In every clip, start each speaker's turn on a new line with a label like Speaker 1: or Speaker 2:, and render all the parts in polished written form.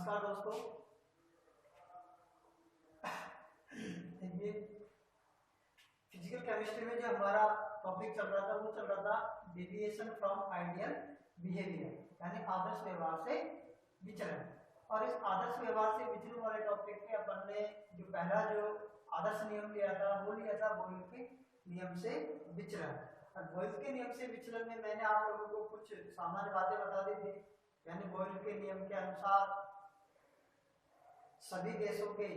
Speaker 1: नमस्कार दोस्तों। ये फिजिकल केमिस्ट्री में जो हमारा टॉपिक चल रहा था वो चल रहा था डेविएशन फ्रॉम आइडियल बिहेवियर, यानी आदर्श व्यवहार से विचलन। और इस आदर्श व्यवहार से विचलन वाले टॉपिक में अपन ने जो पहला जो आदर्श नियम लिया था वो लिया था बॉयल के नियम से विचलन। और बॉयल के नियम से विचलन में मैंने आप लोगों को कुछ सामान्य बातें बता दी थी, यानी बॉयल के नियम के अनुसार सभी गैसों के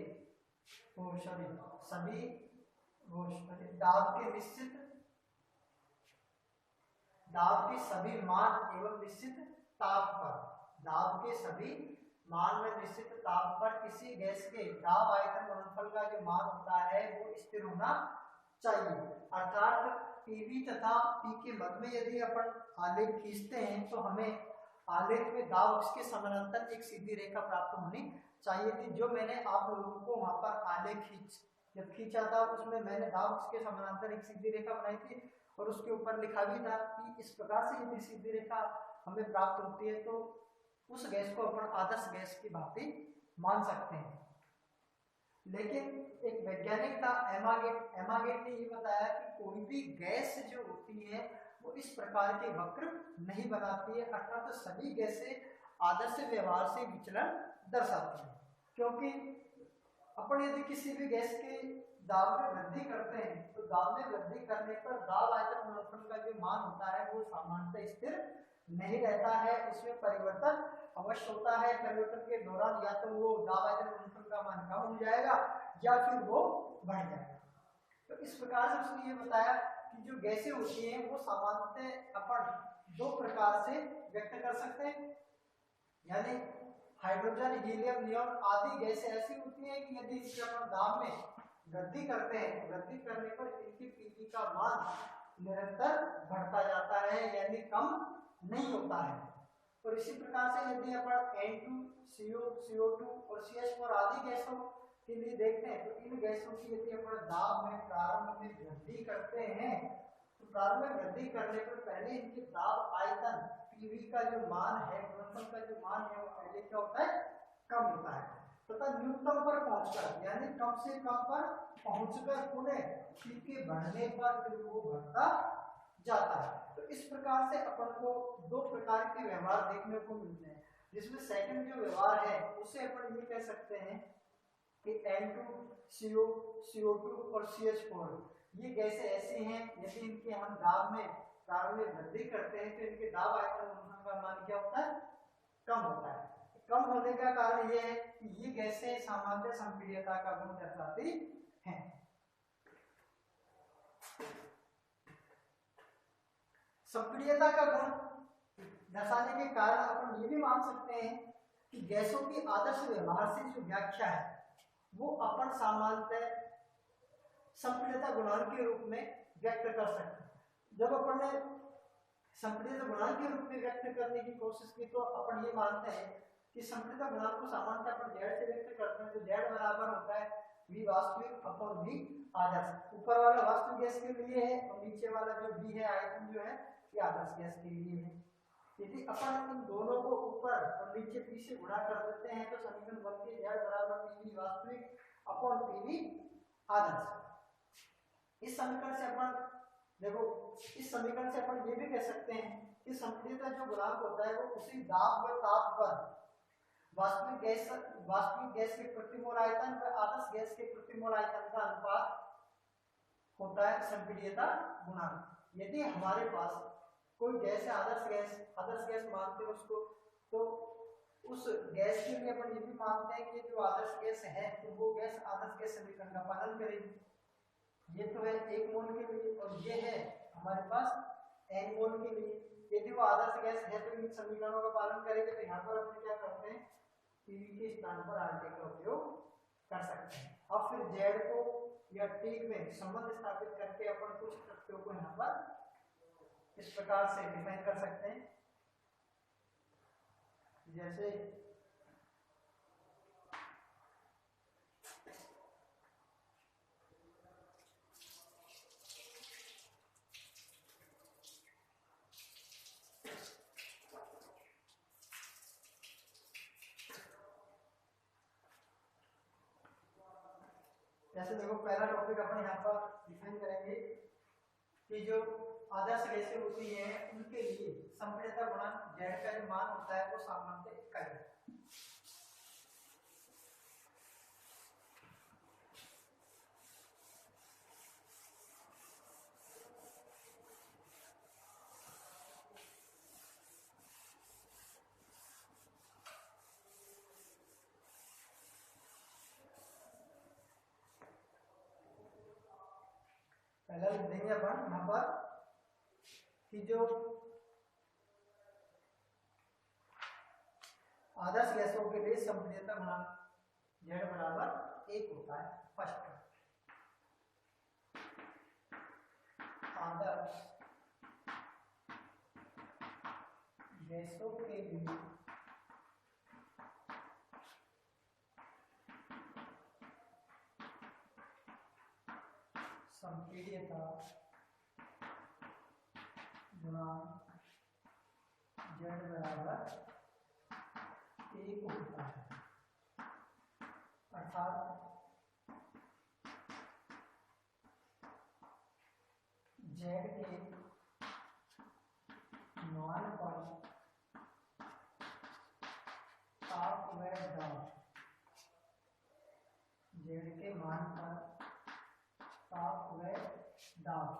Speaker 1: दाब के सभी मान एवं निश्चित ताप में निश्चित ताप पर किसी गैस के दाब आयतन गुणनफल का जो मान होता है वो स्थिर होना चाहिए। अर्थात पीवी तथा पी के मध्य में यदि अपन आलेख खींचते हैं तो हमें आलेख में दाब अक्ष के समानांतर एक सीधी रेखा प्राप्त होनी चाहिए थी। जो मैंने आप लोगों को वहां पर आलेख जब खींचा था उसमें मैंने दाब अक्ष के समानांतर एक सीधी रेखा बनाई थी और उसके ऊपर लिखा भी था कि इस प्रकार से यदि सीधी रेखा हमें प्राप्त होती है तो उस गैस को अपन आदर्श गैस की भांति मान सकते हैं। लेकिन एक वैज्ञानिक था एमागेट ने ये बताया कि कोई भी गैस जो होती है वो इस प्रकार के वक्र नहीं बनाती है, अर्थात तो सभी गैसें आदर्श व्यवहार से विचलन दर्शाती है। क्योंकि अपन यदि किसी भी गैस के दाब में वृद्धि करते हैं तो दाब में वृद्धि करने पर दाब आयतन गुणनफल का जो मान होता है वो सामान्यतः स्थिर नहीं रहता है, उसमें परिवर्तन अवश्य होता है। परिवर्तन के दौरान या तो वो दाब आयतन गुणनफल का मान कम हो जाएगा या फिर वो बढ़ जाएगा। तो इस प्रकार से उसने ये बताया कि जो गैसें होती हैं वो सामान्यतः अपन दो प्रकार से व्यक्त कर सकते हैं, यानी हाइड्रोजन, हीलियम, नियॉन आदि गैसें ऐसी होती हैं कि यदि इसके अपन दाब में वृद्धि करते हैं तो वृद्धि करने पर इनकी पीवी का मान निरंतर बढ़ता जाता है, यानी कम नहीं होता है। और इसी प्रकार से यदि अपन N2, CO, CO2 और CH4 आदि गैसों के लिए देखते हैं तो इन गैसों की यदि अपन दाब में प्रारंभ में वृद्धि करते हैं तो प्रारंभ में वृद्धि करने पर पहले इनके दाब आयतन पीवी का जो मान है, गुणनफल का जो मान है वो पहले क्या होता है, कम होता है तथा न्यूनतम पर पहुंचकर यानी कम से कम पर पहुंचकर पुनः पी के बढ़ने पर फिर वो बढ़ता जाता है। तो इस प्रकार से अपन को दो प्रकार के व्यवहार देखने को मिलते हैं, जिसमें सेकंड जो व्यवहार है उसे अपन ये कह सकते हैं कि N2, CO, CO2 और CH4 ये गैसें ऐसी हैं यदि इनके हम दाब में प्रारंभ में वृद्धि करते हैं तो इनके दाब आयतन गुणनफल का मान क्या होता है, कम होता है। कम होने का कारण यह है कि ये गैसें सामान्य संपीड्यता का गुण दर्शाती हैं। संपीड्यता का गुण दर्शाने के कारण अपन ये भी मान सकते हैं कि गैसों की आदर्श व्यवहार से जो व्याख्या है वो अपन सामान्यतः संपीड्यता गुणांक के रूप में व्यक्त कर सकते हैं। जब अपन ने संपीड्यता गुणांक के रूप में व्यक्त करने की कोशिश की तो अपन ये मानते हैं कि संपीड्यता गुणांक को सामान्यतः अपन Z से व्यक्त करते हैं, तो Z बराबर होता है V वास्तविक अपॉन V आदर्श। ऊपर वाला वास्तविक गैस के लिए है और नीचे वाला जो V है आयतन जो है ये आदर्श गैस के लिए है। यदि अपन इन दोनों को ऊपर और नीचे P से गुणा कर देते हैं तो समीकरण बनती है Z बराबर PV वास्तविक अपॉन PV आदर्श। इस समीकरण से अपन देखो, इस समीकरण से अपन ये भी कह सकते हैं कि संपीड्यता जो गुणांक होता है वो उसी दाब व ताप पर वास्तविक गैस के प्रति मोल आयतन व आदर्श गैस के प्रति मोल आयतन का अनुपात होता है संपीड्यता गुणांक। यदि हमारे पास कोई गैस है आदर्श गैस मानते हैं उसको, तो उस गैस के लिए अपन ये भी मानते हैं कि जो आदर्श गैस है तो वो गैस आदर्श गैस समीकरण का पालन करेगी। ये तो है 1 मोल के लिए और ये है हमारे पास N मोल के लिए। यदि वो आदर्श गैस है तो इन समीकरणों का पालन करेंगे। तो यहाँ पर अपन क्या करते हैं, PV के स्थान पर RT का उपयोग कर सकते हैं। अब फिर Z को या T में संबंध स्थापित करके अपन कुछ तथ्यों को यहाँ पर इस प्रकार से डिफाइन कर सकते हैं, जैसे जैसे देखो पहला टॉपिक अपन यहाँ पर डिफाइन करेंगे कि जो आदर्श गैसें होती हैं उनके लिए संपीड़ितता गुणांक Z का जो मान होता है वो सामान्य करें। पहला लिख देंगे अपन यहाँ पर कि जो आदर्श गैसों के लिए संपीड़ितता गुणांक Z बराबर 1 होता है। फर्स्ट आदर्श गैसों के लिए संपीड़ितता गुणांक Z बराबर 1 होता है, अर्थात Z के मान पर ताप व दाब, Z के मान पर ताप व दाब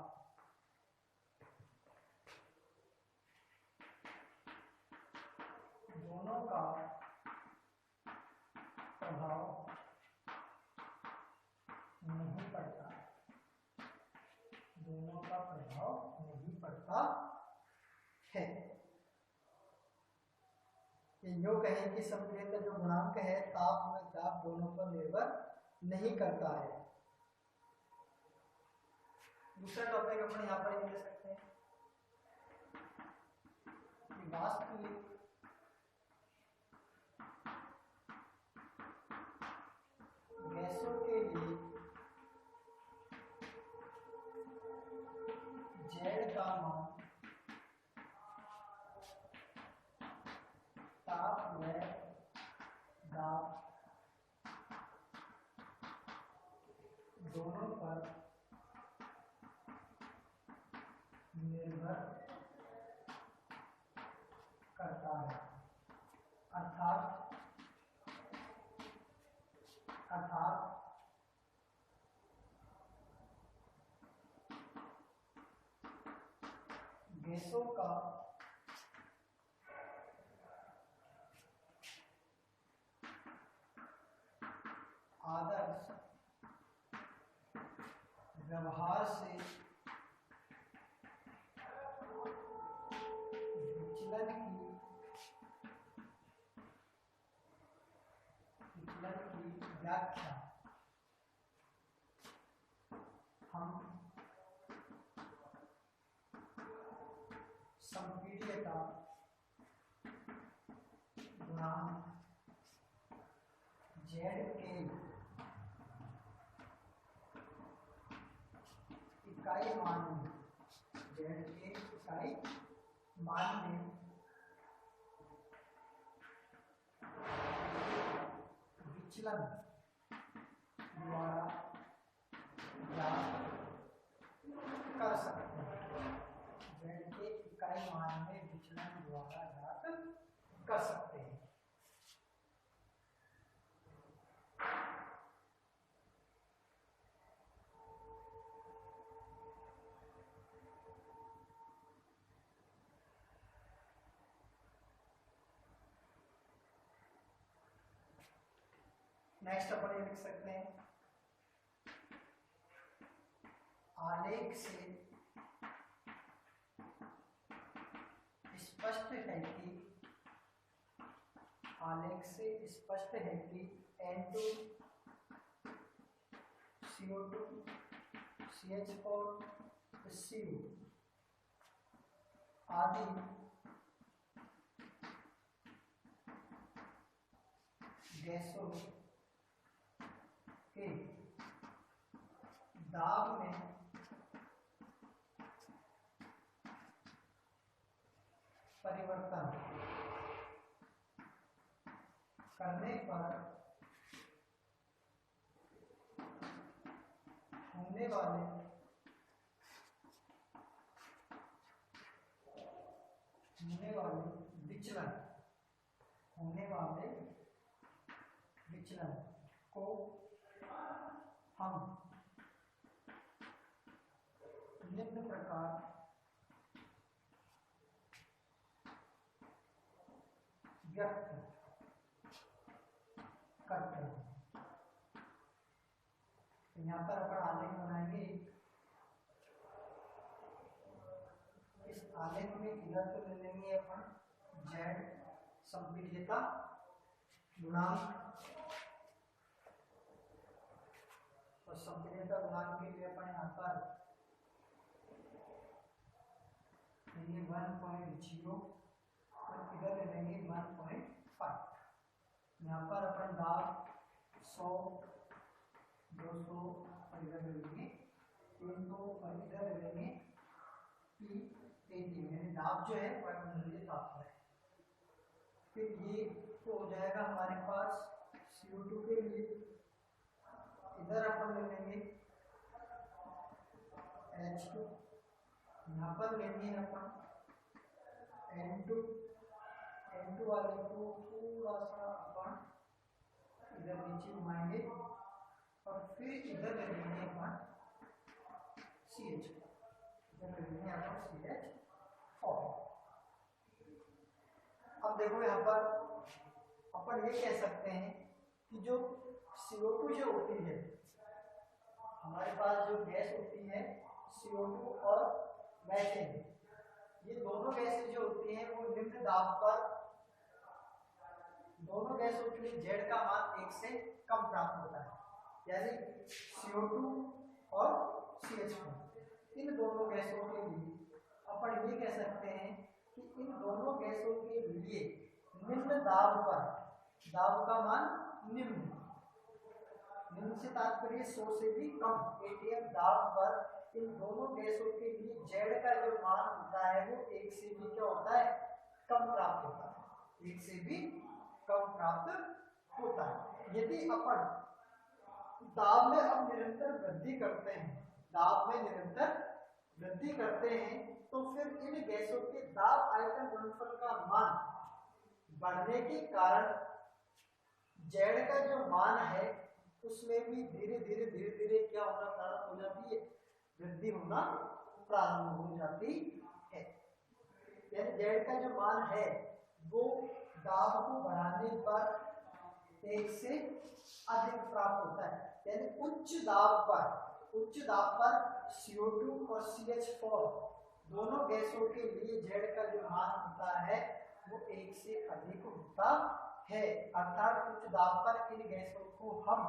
Speaker 1: दोनों का प्रभाव नहीं पड़ता, दोनों का प्रभाव नहीं पड़ता है। यो कहें कि संपीड़ितता जो गुणांक है ताप व दाब दोनों पर निर्भर नहीं करता है। दूसरा टॉपिक अपन यहाँ पर ले सकते हैं कि वास्तविक गैसों के लिए Z का मान ताप व दाब दोनों पर निर्भर करता है, अर्थात गैसों का आदर्श व्यवहार से विचलन की व्याख्या हम संपीड़ितता गुणांक Z के इकाई मान में, Z के इकाई मान में विचलन द्वारा ज्ञात कर सकते हैं। Z के इकाई मान में विचलन द्वारा ज्ञात कर सकते हैं। नेक्स्ट अपन ये लिख सकते हैं आलेख से स्पष्ट है कि N2 CO2 CH4 Cu आदि गैसों के दाब में परिवर्तन करने पर वाले विचलन, होने वाले विचलन को हम निम्न प्रकार व्यक्त करते हैं। तो यहाँ पर अपन आलेख बनाएंगे। इस आलेख में इधर तो ले लेंगे अपन जेड संपीड्यता गुणांक, और संपीड्यता गुणांक के लिए अपन यहाँ पर 1.0 और इधर ले लेंगे 1.5। यहाँ पर अपन दाब 100, 200 और इधर ले लेंगे 300 और इधर ले लेंगे P80, यानी दाब जो है वायुमंडलीय दाब है। फिर ये तो हो जाएगा हमारे पास CO2 के लिए। इधर अपन ले लेंगे H2, यहाँ पर लेंगे अपन N2 वाले को थोड़ा सा अपन इधर नीचे घुमाएंगे और फिर इधर ले लेंगे अपन CH, इधर ले लेंगे अपन CH4। अब देखो यहाँ पर अपन ये कह सकते हैं कि जो CO2 जो होती है, हमारे पास जो गैस होती है CO2 और मीथेन, ये दोनों गैसें जो होती हैं वो निम्न दाब पर, दोनों गैसों के लिए Z का मान 1 से कम प्राप्त होता है। यानी CO2 और CH4, इन दोनों गैसों के लिए अपन ये कह सकते हैं कि इन दोनों गैसों के लिए निम्न दाब पर, दाब का मान निम्न से तात्पर्य 100 से भी कम atm दाब पर इन दोनों गैसों के लिए Z का जो मान होता है वो 1 से भी क्या होता है, कम प्राप्त होता है, 1 से भी कम प्राप्त होता है। यदि अपन दाब में अब निरंतर वृद्धि करते हैं, दाब में निरंतर वृद्धि करते हैं, तो फिर इन गैसों के दाब आयतन गुणनफल का मान बढ़ने के कारण Z का जो मान है उसमें भी धीरे धीरे क्या होना प्रारंभ हो जाती है, वृद्धि होना प्रारंभ हो जाती है। यानी Z का जो मान है वो दाब को बढ़ाने पर 1 से अधिक प्राप्त होता है। यानी उच्च दाब पर CO2 और CH4 दोनों गैसों के लिए Z का जो मान होता है वो 1 से अधिक होता है। अर्थात उच्च दाब पर इन गैसों को हम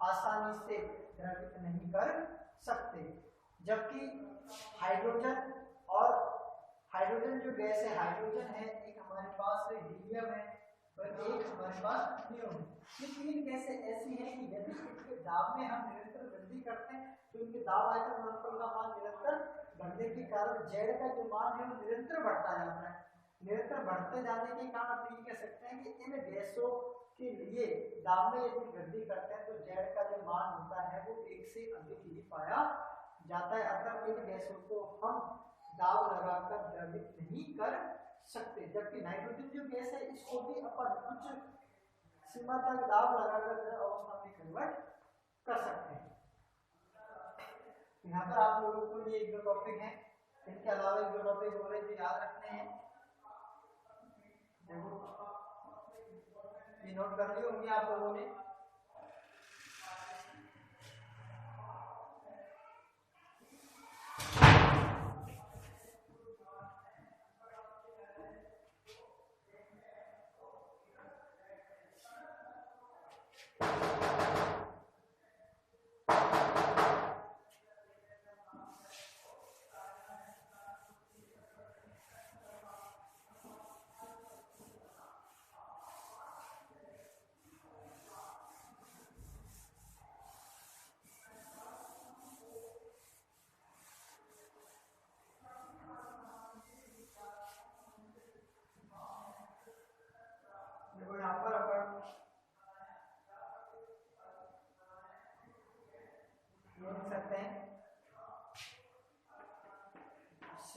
Speaker 1: आसानी से द्रवित नहीं कर सकते, जबकि हाइड्रोजन जो गैस है, हाइड्रोजन है, एक हमारे पास हीलियम है और एक हमारे पास नियोन है। ये तीन गैसें ऐसी हैं कि यदि इनके दाब में हम निरंतर वृद्धि करते हैं तो इनके दाब आयतन गुणनफल का मान निरंतर बढ़ने के कारण Z का जो मान है वो निरंतर बढ़ता जाता है। निरंतर बढ़ते जाने के कारण आप ये कह सकते हैं कि इन गैसों के लिए दाब में यदि वृद्धि करते हैं तो Z का जो मान होता है वो 1 से अधिक ही पाया जाता है। अतः इन गैसों को हम दाब लगाकर द्रवित नहीं कर सकते, जबकि नाइट्रोजन जो गैस है इसको भी अपन कुछ सीमा तक दाब लगाकर द्रव अवस्था में कन्वर्ट कर सकते हैं। यहाँ पर आप लोगों को ये एक दो टॉपिक है, इनके अलावा एक दो टॉपिक और जो याद रखने हैं, देखो ये नोट कर लिए होंगे आप लोगों ने।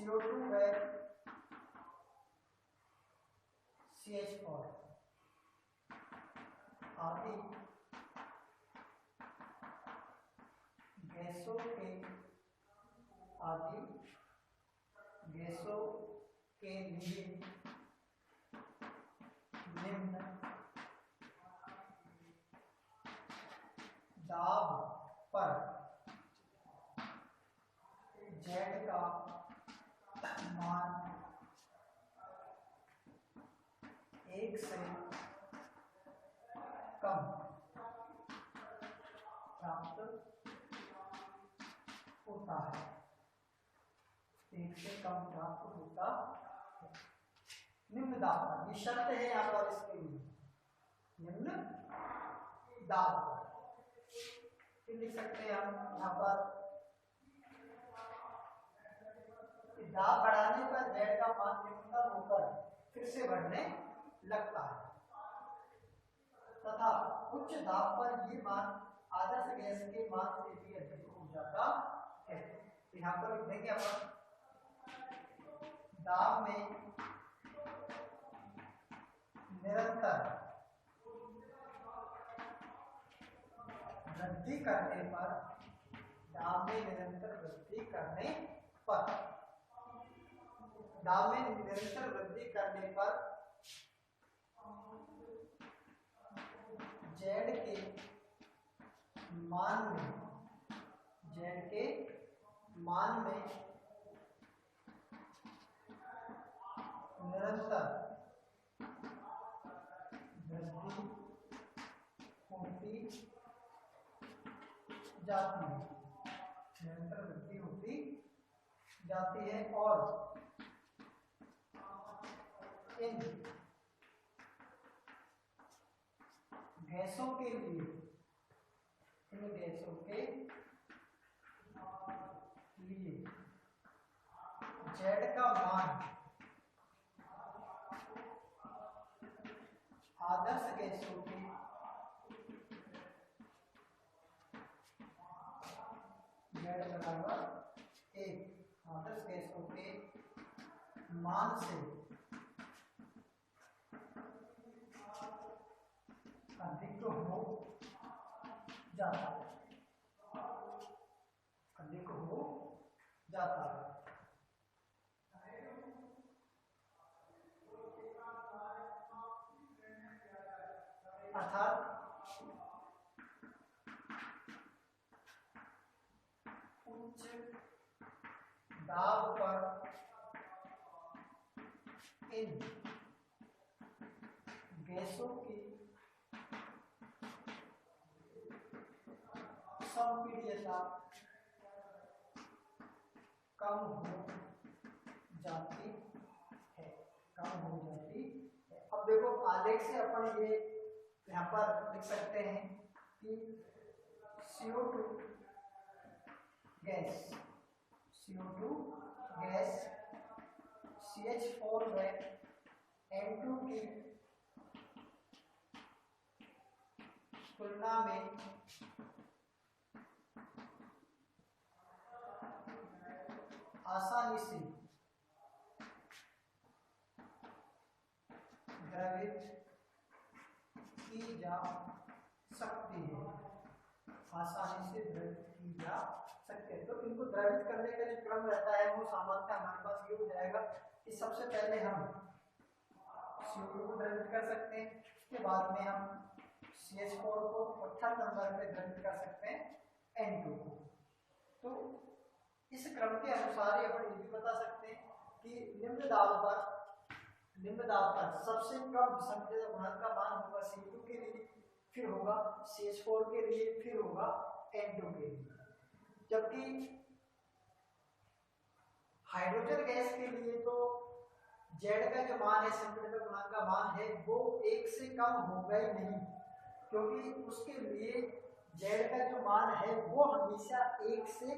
Speaker 1: CO2 व CH4 आदि गैसों के लिए निम्न दाब पर जेड का मान 1 से कम प्राप्त होता है, 1 से कम प्राप्त होता है। निम्न दाब पर, ये शर्त है यहाँ पर इसके लिए, निम्न दाब पर लिख सकते हैं हम यहाँ पर, दाब बढ़ाने पर जेड का मान न्यूनतम होकर फिर से बढ़ने लगता है तथा उच्च दाब पर ये मान आदर्श गैस के मान से भी अधिक हो जाता है। यहाँ पर लिख देंगे अपन, दाब में निरंतर वृद्धि करने पर, दाब में निरंतर वृद्धि करने पर, दाब में निरंतर वृद्धि करने पर जेड के मान में निरंतर वृद्धि होती जाती है, निरंतर वृद्धि होती जाती है और इन गैसों के लिए जेड का मान आदर्श गैसों के जेड बराबर 1 आदर्श गैसों के मान से अधिक हो जाता है, अधिक हो जाता है। अर्थात उच्च दाब पर इन गैसों की संपीड्यता कम हो जाती है, अब देखो आलेख से अपन ये यहाँ पर लिख सकते हैं कि CO2 गैस CH4 व N2 की तुलना में आसानी से द्रवित की जा सकती है, तो इनको द्रवित करने का जो क्रम रहता है वो सामान्यतः हमारे पास ये हो जाएगा कि सबसे पहले हम CO2 को द्रवित कर सकते हैं, उसके बाद में हम CH4 को और थर्ड नंबर पे द्रवित कर सकते हैं N2 को। तो इस क्रम के अनुसार ही अपन ये भी बता सकते हैं कि निम्न दाब पर सबसे कम संपीड़ित गुणांक का मान होगा CO2 के लिए, फिर होगा CH4 के लिए, फिर होगा N2 के लिए। जबकि हाइड्रोजन गैस के लिए तो जेड का जो मान है, संपीड़ित गुणांक का मान है, वो 1 से कम होगा ही नहीं, क्योंकि उसके लिए जेड का जो मान है वो हमेशा 1 से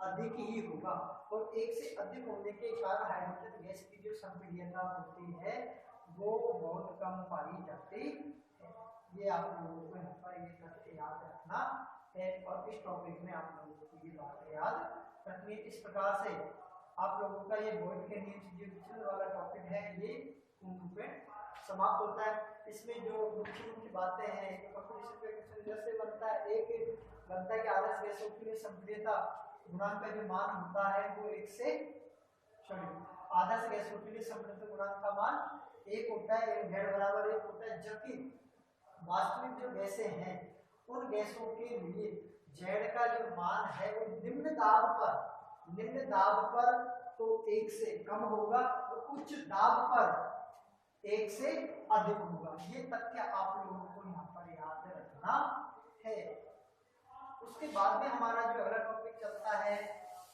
Speaker 1: अधिक ही होगा, और 1 से अधिक होने के कारण हाइड्रोजन गैस की जो संपीड्यता होती है वो बहुत कम पाई जाती है। ये आप लोगों को यहाँ पर ये तथ्य याद रखना है, और इस टॉपिक में आप लोगों को ये बातें याद रखनी। इस प्रकार से आप लोगों का ये बॉयल के नियम से जो विचलन वाला टॉपिक है ये पूर्ण रूप में समाप्त होता है। इसमें जो मुख्य मुख्य बातें हैं कंपटीशन पे क्वेश्चन जैसे बनता है, एक बनता है कि आदर्श गैसों के लिए संप्रियता गुणांक का जो मान होता है वो 1 से आदर्श गैसों के लिए संप्रियता गुणांक का मान 1 होता है, Z बराबर 1 होता है, जबकि वास्तविक जो गैसें हैं उन गैसों के लिए Z का जो मान है वो निम्न दाब पर तो 1 से कम होगा और उच्च दाब पर 1 से अधिक होगा। ये तथ्य आप लोगों को यहाँ पर याद रखना है। उसके बाद में हमारा जो अगला टॉपिक चलता है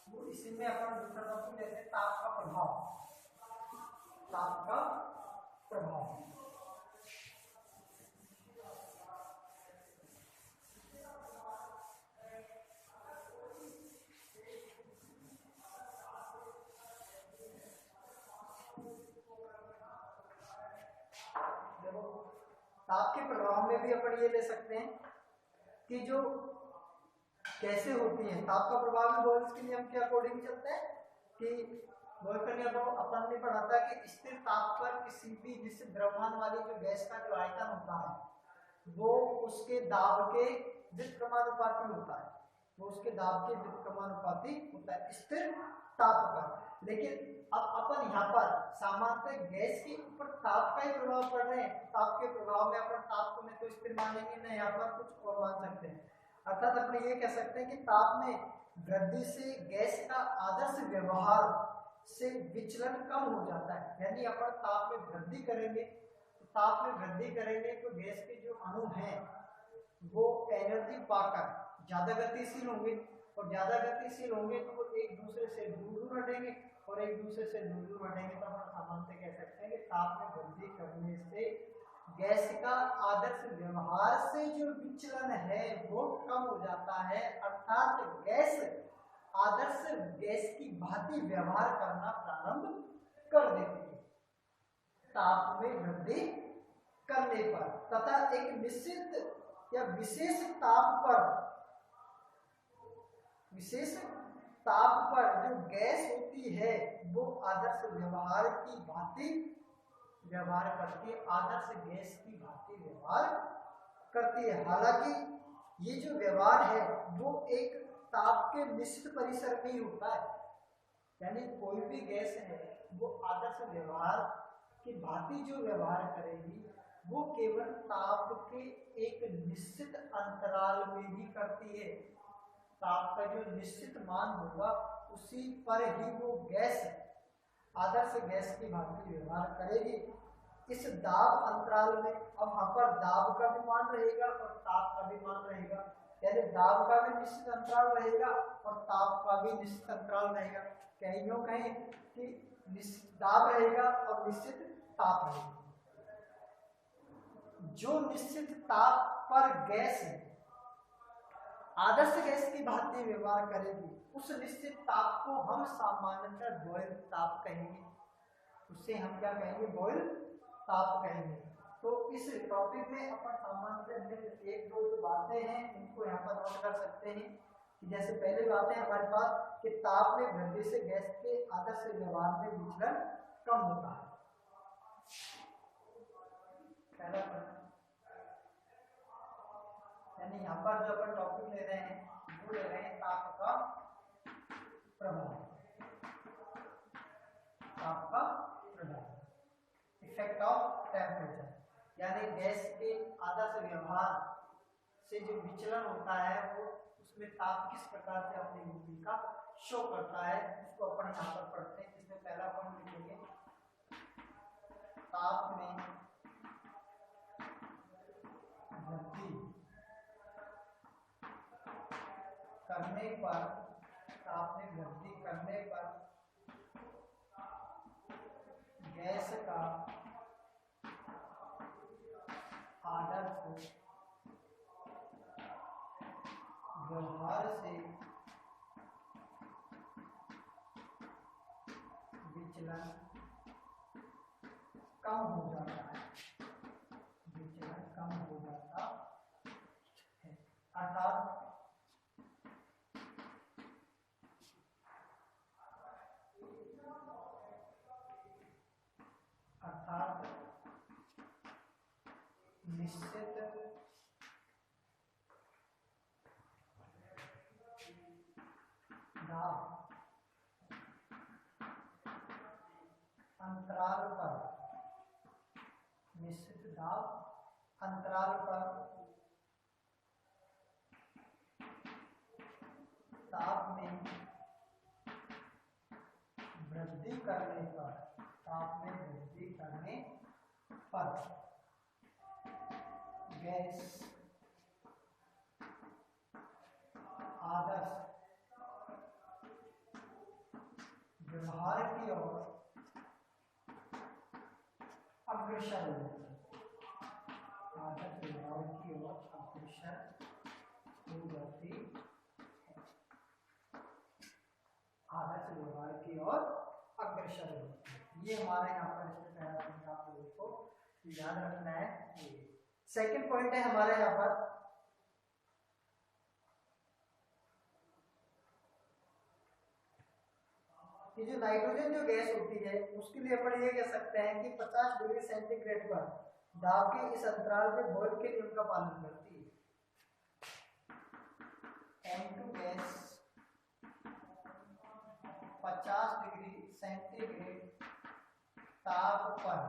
Speaker 1: वो इसी में अपन दूसरा टॉपिक लेते हैं, ताप का प्रभाव। देखो ताप के प्रभाव में भी अपन ये ले सकते हैं कि जो कैसे होती है ताप का प्रभाव में बॉयल्स के नियम के अकॉर्डिंग चलता है कि बॉयल का नियम अपन ने पढ़ा था कि स्थिर ताप पर किसी भी निश्चित द्रव्यमान वाली जो गैस का जो आयतन होता है वो उसके दाब के व्युत्क्रमानुपाती होता है, वो उसके दाब के व्युत्क्रमानुपाती होता है स्थिर ताप पर। लेकिन अब अपन यहाँ पर सामान्यतः गैस के ऊपर ताप का ही प्रभाव पड़ रहे हैं, ताप के प्रभाव में अपन ताप को नहीं तो स्थिर मानेंगे न यहाँ पर कुछ और मान सकते हैं। अर्थात अपन ये कह सकते हैं कि ताप में वृद्धि से गैस का आदर्श व्यवहार से विचलन कम हो जाता है। यानी अपन ताप में वृद्धि करेंगे तो गैस के जो अणु हैं वो एनर्जी पाकर ज्यादा गतिशील होंगे और ज्यादा गतिशील होंगे तो वो एक दूसरे से दूर हटेंगे और एक दूसरे से दूर हटेंगे तो अपन सामान्यतः कह सकते हैं कि ताप में वृद्धि करने से गैस का आदर्श व्यवहार से जो विचलन है वो कम हो जाता है। अर्थात गैस आदर्श गैस की भांति व्यवहार करना प्रारंभ कर देती है ताप में वृद्धि करने पर, तथा एक निश्चित या विशेष ताप पर जो गैस होती है वो आदर्श व्यवहार की भांति व्यवहार करती है, आदर्श गैस की भांति व्यवहार करती है। हालांकि ये जो व्यवहार है वो एक ताप के निश्चित परिसर में ही होता है, यानी कोई भी गैस है वो आदर्श व्यवहार की भांति जो व्यवहार करेगी वो केवल ताप के एक निश्चित अंतराल में ही करती है। ताप का जो निश्चित मान होगा उसी पर ही वो गैस आदर्श गैस की भांति व्यवहार करेगी। इस दाब अंतराल में अब यहाँ पर दाब का भी मान रहेगा और ताप का भी मान रहेगा, यानी दाब का भी निश्चित अंतराल रहेगा और ताप का भी निश्चित अंतराल रहेगा। कहीं कहीं कि निश्चित दाब रहेगा और निश्चित ताप रहेगा। जो निश्चित ताप पर गैस आदर्श गैस की भांति व्यवहार करेगी उस निश्चित ताप को हम सामान्यतः बॉयल ताप कहेंगे, उससे हम क्या कहेंगे बॉयल ताप कहेंगे। तो इस टॉपिक में अपन सामान्यतः एक दो जो बातें हैं उनको यहाँ पर नोट कर सकते हैं कि जैसे पहले बात है हमारे पास कि ताप में वृद्धि से गैस के आदर्श व्यवहार में विचलन कम होता है। पहला यानी यहाँ पर जो अपन टॉपिक ले रहे हैं वो ले रहे हैं ताप का प्रभाव, इफेक्ट ऑफ टेम्परेचर, यानी गैस के आदर्श व्यवहार से जो विचलन होता है वो उसमें ताप किस प्रकार से अपनी भूमिका शो करता है उसको अपन यहाँ पर पढ़ते हैं। इसमें पहला अपन लिखेंगे ताप में वृद्धि करने पर, ताप में वृद्धि करने पर गैस का आदर्श व्यवहार से विचलन कम हो जाता है, अर्थात अर्थात निश्चित दाब अंतराल पर, निश्चित दाब अंतराल पर ताप में वृद्धि करने पर, ताप में वृद्धि करने पर गैस आदर्श व्यवहार की ओर अग्रसर होती है, आदर्श व्यवहार की ओर अग्रसर हो जाती है, आदर्श व्यवहार की ओर अग्रसर होती है। ये हमारे यहाँ पर इसमें पहला पॉइंट आप लोगों को याद रखना है। सेकंड पॉइंट है हमारे यहाँ पर कि जो नाइट्रोजन जो गैस होती है उसके लिए अपन ये कह सकते हैं कि 50 डिग्री सेंटीग्रेड पर दाब के इस अंतराल में बॉयल के नियम का पालन करती है। N2 गैस 50 डिग्री सेंटीग्रेड ताप पर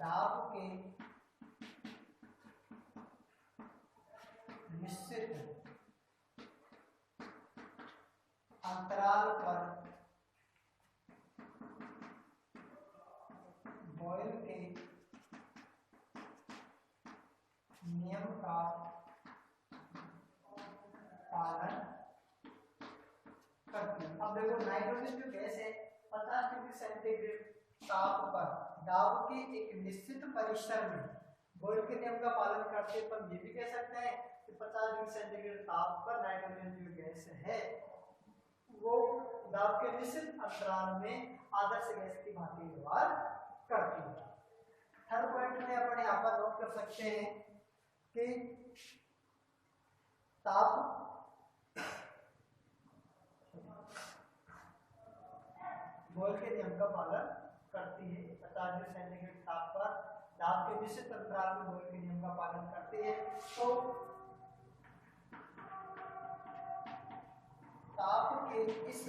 Speaker 1: दाब के निश्चित अंतराल पर बॉयल के नियम का पालन करती है। अब देखो नाइट्रोजन जो गैस है 50 डिग्री सेंटीग्रेड ताप पर दाब के एक निश्चित परिसर में बॉयल के नियम का पालन करते हैं। तो हम ये भी कह सकते हैं कि 50 डिग्री सेंटीग्रेड ताप पर नाइट्रोजन जो गैस है वो दाब के निश्चित अंतराल में आदर्श गैस की भांति व्यवहार करती है। थर्ड पॉइंट में अपन यहाँ पर नोट कर सकते हैं कि ताप बॉयल के नियम का पालन करती है। 50 डिग्री सेंटीग्रेड ताप पर दाब के निश्चित अंतराल में बॉयल के नियम का पालन करती है। तो ताप के इस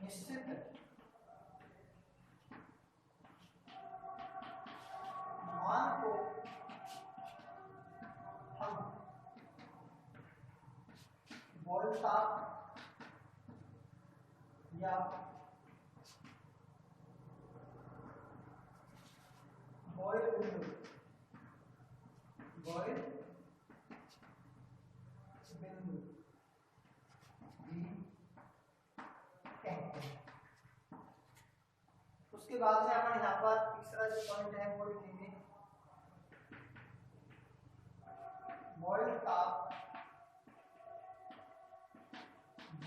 Speaker 1: निश्चित मान को हम बॉयल ताप या बॉयल बिंदु, बॉयल बिंदु भी कहते हैं। उसके बाद में अपन यहाँ पर तीसरा जो पॉइंट है वो लिखेंगे बॉयल ताप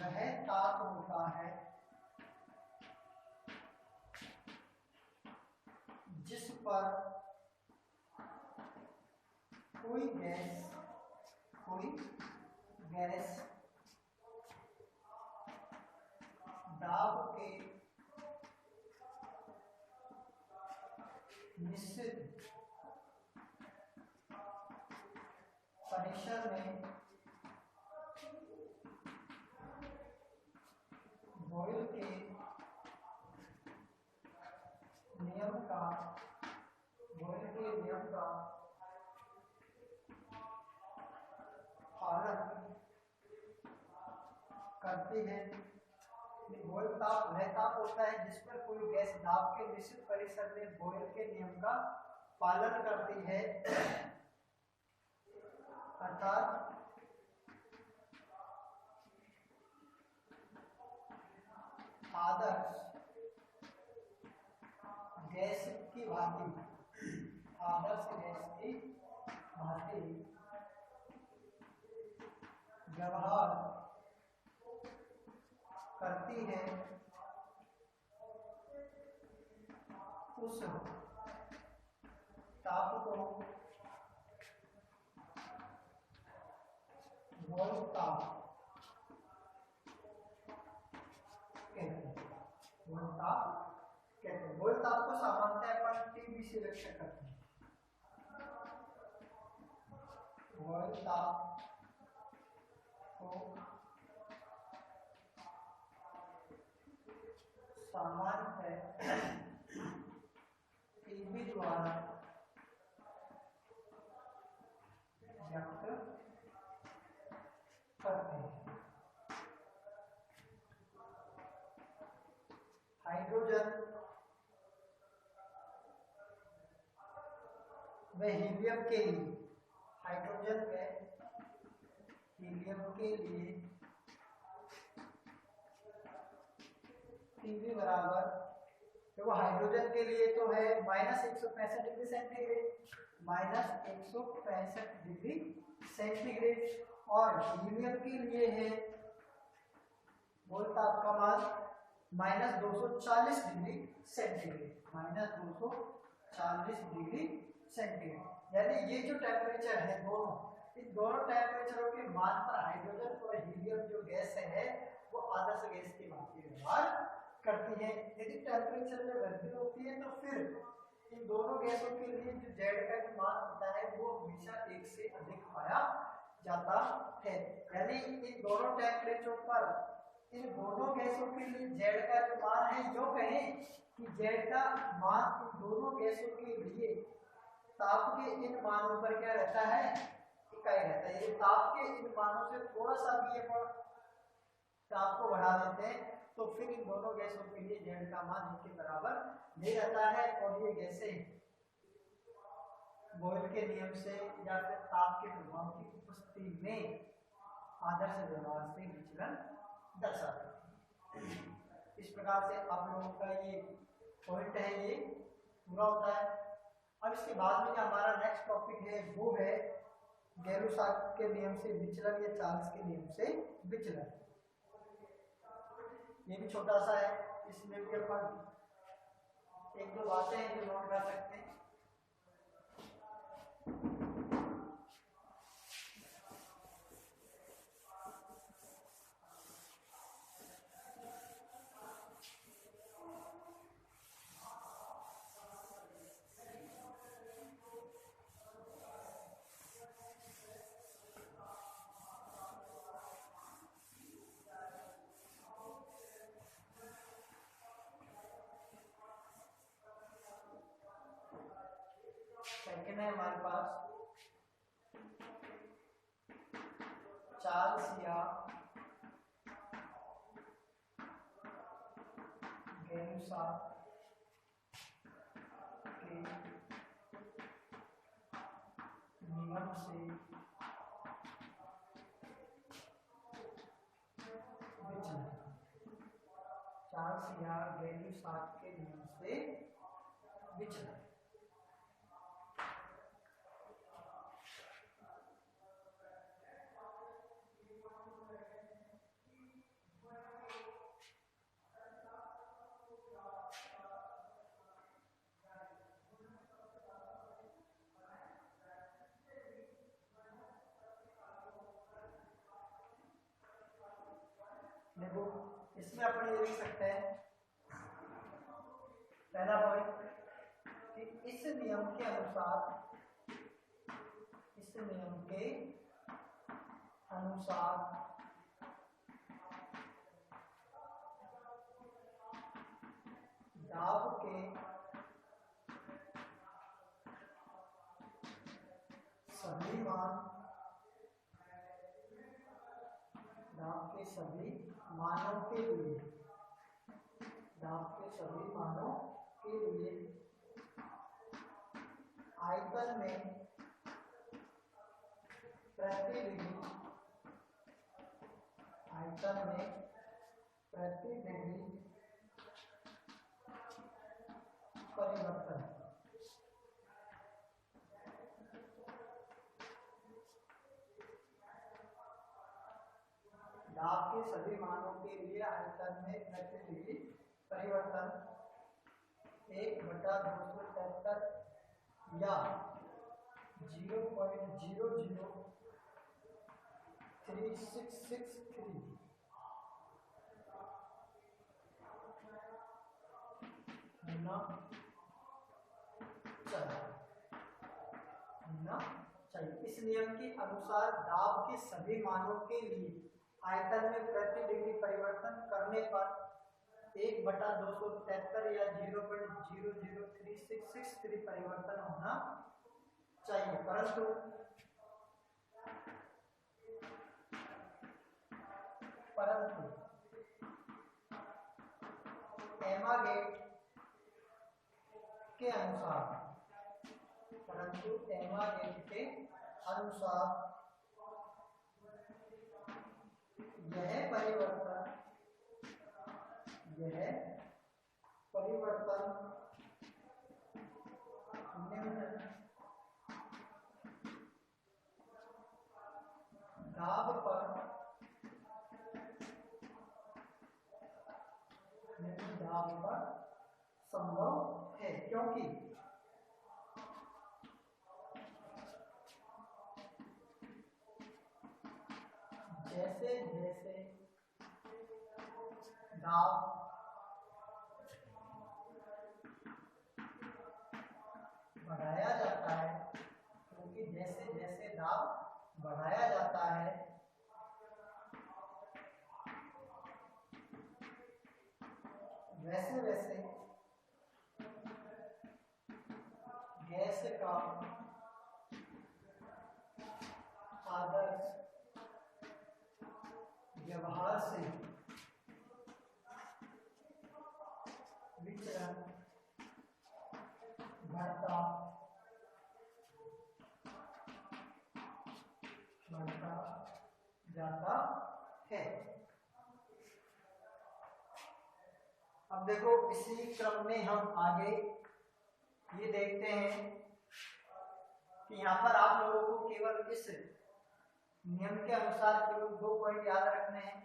Speaker 1: वह ताप होता है जिस पर कोई गैस दाब के निश्चित परिसर में बॉयल के नियम का पालन करती है। बॉयल ताप वह ताप होता है जिस पर कोई गैस दाब के निश्चित परिसर में बॉयल के नियम का पालन करती है, अर्थात आदर्श गैस की भांति, आदर्श गैस की भांति व्यवहार करती है। उस ताप को बॉयल ताप कहते हैं। ताप कहते हैं। बॉयल ताप को सामान्यतः अपन टीबी से रक्षा करते हैं। बॉयल ताप को सामान्यतः टीबी द्वारा व्यक्त करते हैं। हाइड्रोजन व हीलियम के लिए, हाइड्रोजन व हीलियम के लिए टीबी बराबर, देखो हाइड्रोजन के लिए तो है -165 डिग्री सेंटीग्रेड, -165 डिग्री सेंटीग्रेड, और हीलियम के लिए है बोलता आपका मान -240 डिग्री सेंटीग्रेड, -240 डिग्री सेंटीग्रेड। यानी ये जो टेम्परेचर है दोनों, इन दोनों टेम्परेचरों के मान पर हाइड्रोजन और हीलियम जो गैस है वो आदर्श गैस की भांति व्यवहार करती है। यदि टेम्परेचर में वृद्धि होती है तो फिर इन दोनों गैसों के लिए जो जेड का जो मान होता है वो हमेशा 1 से अधिक पाया जाता है। यानी इन दोनों टेम्परेचर पर इन दोनों गैसों के लिए जेड का जो मान है, जो कहें कि जेड का मान इन दोनों गैसों के लिए ताप के इन मानों पर क्या रहता है, इकाई रहता है। ये ताप के इन मानों से थोड़ा सा भी अपन ताप को बढ़ा देते हैं तो फिर इन दोनों गैसों के लिए जेड का मान इनके बराबर नहीं रहता है, और ये गैसें बॉयल के नियम से या फिर ताप के प्रभाव की उपस्थिति में आदर्श व्यवहार से विचलन दर्शाते हैं। इस प्रकार से आप लोगों का ये पॉइंट है ये पूरा होता है। अब इसके बाद में जो हमारा नेक्स्ट टॉपिक है वो है गैलू-साख के नियम से विचलन या चार्ल्स के नियम से विचलन। ये भी छोटा सा है, इसमें भी अपन 1-2 बातें हैं जो नोट कर सकते हैं। सेकंड है हमारे पास चार्ल्स या गैलू-साख के नियम से विचलन। चार्ल्स या गैलू-साख के नियम से विचलन। देखो इसमें अपन ये लिख सकते हैं, पहला पॉइंट कि इस नियम के अनुसार, इस नियम के अनुसार दाब के सभी मान, दाब के सभी मानों के लिए, दाब के सभी मानों के लिए आयतन में प्रति डिग्री, आयतन में प्रति डिग्री परिवर्तन, दाब के सभी मानों के लिए आयतन में प्रति डिग्री परिवर्तन 1/273 या 0.00363 होना चाहिए। इस नियम के अनुसार दाब के सभी मानों के लिए आयतन में प्रति डिग्री परिवर्तन करने पर 1/273 या 0.003663 परिवर्तन होना चाहिए, परंतु एमागेट के अनुसार यह परिवर्तन निम्न दाब पर संभव है, क्योंकि जैसे जैसे दाब बढ़ाया जाता है, क्योंकि जैसे जैसे दाब बढ़ाया जाता है वैसे वैसे गैस का आदर्श व्यवहार से विचलन बढ़ता जाता है। अब देखो इसी क्रम में हम आगे ये देखते हैं कि यहाँ पर आप लोगों को केवल इस नियम के अनुसार केवल 2 पॉइंट याद रखने हैं।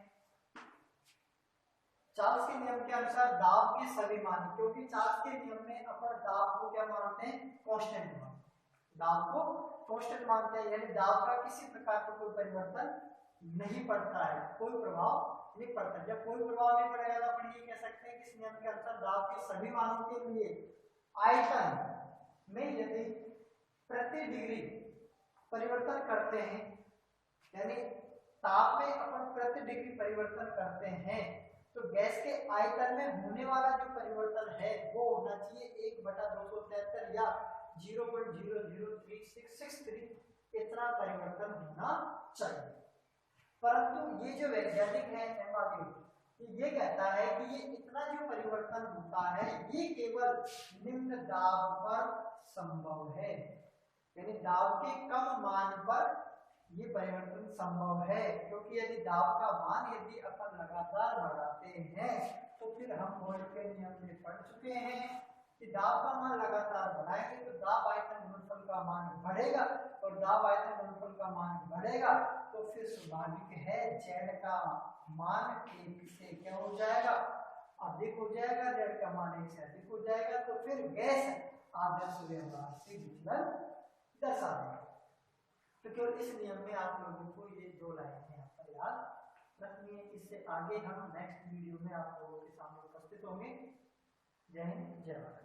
Speaker 1: चार्ल्स के नियम के अनुसार दाब के सभी मान, क्योंकि चार्ल्स के नियम में अपन दाब को क्या मानते हैं, कांस्टेंट मानते हैं, दाब को कांस्टेंट मानते हैं, यानी दाब का किसी प्रकार का कोई परिवर्तन नहीं पड़ता है, कोई प्रभाव नहीं पड़ता। जब कोई प्रभाव नहीं पड़ेगा तो अपन ये कह सकते हैं कि इस नियम के अनुसार दाब के सभी मानों के लिए आयतन में यदि प्रति डिग्री परिवर्तन करते हैं, यानी ताप में अपन प्रति डिग्री परिवर्तन करते हैं, तो गैस के आयतन में होने वाला जो परिवर्तन है वो होना चाहिए 1/273 या 0.003663 इतना परिवर्तन होना चाहिए। परंतु ये जो वैज्ञानिक है एमागेट, ये कहता है कि ये इतना जो परिवर्तन होता है ये केवल निम्न दाब पर संभव है, यानी दाब के कम मान पर ये परिवर्तन संभव है, क्योंकि यदि दाब का मान यदि अपन लगातार बढ़ाते हैं तो फिर हम वोल्ट के नियम में पढ़ चुके हैं कि दाब का मान लगातार बढ़ाएंगे तो दाब आयतन गुणनफल का मान बढ़ेगा, और दाब आयतन गुणनफल का मान बढ़ेगा तो फिर स्वाभाविक है Z का मान 1 से क्या हो जाएगा, अधिक हो जाएगा, Z का मान 1 से अधिक हो जाएगा, तो फिर गैस आदर्श व्यवहार से विचलन दर्शा देगा। तो केवल इस नियम में आप लोगों को ये 2 लाइनें यहाँ पर याद रखनी है। इससे आगे हम नेक्स्ट वीडियो में आप लोगों के सामने उपस्थित होंगे। जय हिंद, जय भारत।